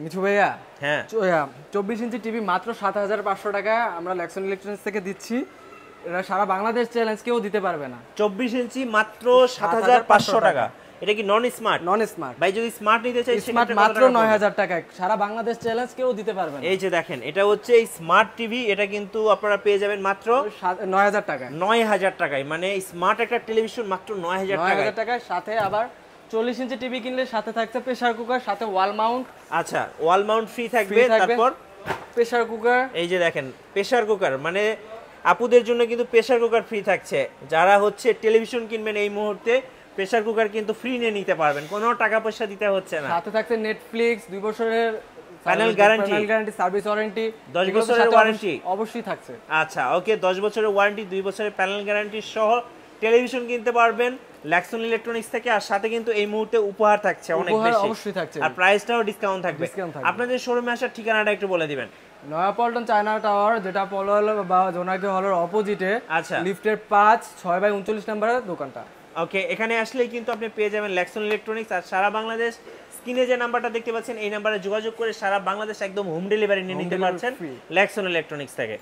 মিঠু ভাইয়া, হ্যাঁ 24 inch TV মাত্র 7,500 টাকা আমরা ল্যাক্সন ইলেকট্রনিক্স থেকে দিচ্ছি। এটা সারা বাংলাদেশ চ্যালেঞ্জ, কেউ দিতে পারবে না। 24 ইঞ্চি মাত্র 7,500 টাকা। এটা কি নন স্মার্ট? নন স্মার্ট। ভাই যদি স্মার্ট নিতে চাই স্মার্ট মাত্র 9,000 টাকায় সারা বাংলাদেশ চ্যালেঞ্জ, কেউ দিতে পারবে না। এই যে দেখেন, এটা হচ্ছে এই স্মার্ট টিভি, এটা কিন্তু আপনারা পেয়ে যাবেন মাত্র 9,000 টাকায়। 9,000 টাকায়, মানে স্মার্ট একটা টেলিভিশন মাত্র 9,000 টাকায়। সাথে আবার 40 ইঞ্চি টিভি কিনলে সাথে থাকছে প্রেসার কুকার, সাথে ওয়াল মাউন্ট। আচ্ছা, ওয়াল মাউন্ট ফ্রি থাকবে। তারপর প্রেসার কুকার, এই যে দেখেন প্রেসার কুকার, মানে আপুদের জন্য কিন্তু প্রেসার কুকার ফ্রি থাকছে। যারা হচ্ছে টেলিভিশন কিনবেন এই মুহূর্তে, প্রেসার কুকার কিন্তু ফ্রি নিয়ে নিতে পারবেন, কোনো টাকা পয়সা দিতে হচ্ছে না। সাথে থাকছে নেটফ্লিক্স, 2 বছরের প্যানেল গ্যারান্টি, সার্ভিস ওয়ারেন্টি, 10 বছরের ওয়ারেন্টি অবশ্যই থাকছে। আচ্ছা ওকে, 10 বছরের ওয়ারেন্টি, 2 বছরের প্যানেল গ্যারান্টি সহ টেলিভিশন কিনতে পারবেন ল্যাক্সন ইলেকট্রনিক্স থেকে। আর সাথে কিন্তু এই মুহূর্তে উপহার থাকছে অনেক বেশি, অবশ্যই থাকছে, আর প্রাইসটাও ডিসকাউন্ট থাকবে। আপনাদের শোরুমে আসার ঠিকানাটা একটু বলে দিবেন। নয়াপল্টন চায়না টাওয়ার, যেটা পলো হল বা জোনাকি হলের অপোজিটে, আচ্ছা, লিফটের 5/6/39 নম্বরের দোকানটা। ওকে, এখানে আসলেই কিন্তু আপনি পেয়ে যাবেন ল্যাক্সন ইলেকট্রনিক্স। আর সারা বাংলাদেশ স্ক্রিনে যে নাম্বারটা দেখতে পাচ্ছেন, এই নাম্বারে যোগাযোগ করে সারা বাংলাদেশ একদম হোম ডেলিভারি নিয়ে নিতে পারছেন ল্যাক্সন ইলেকট্রনিক্স থেকে।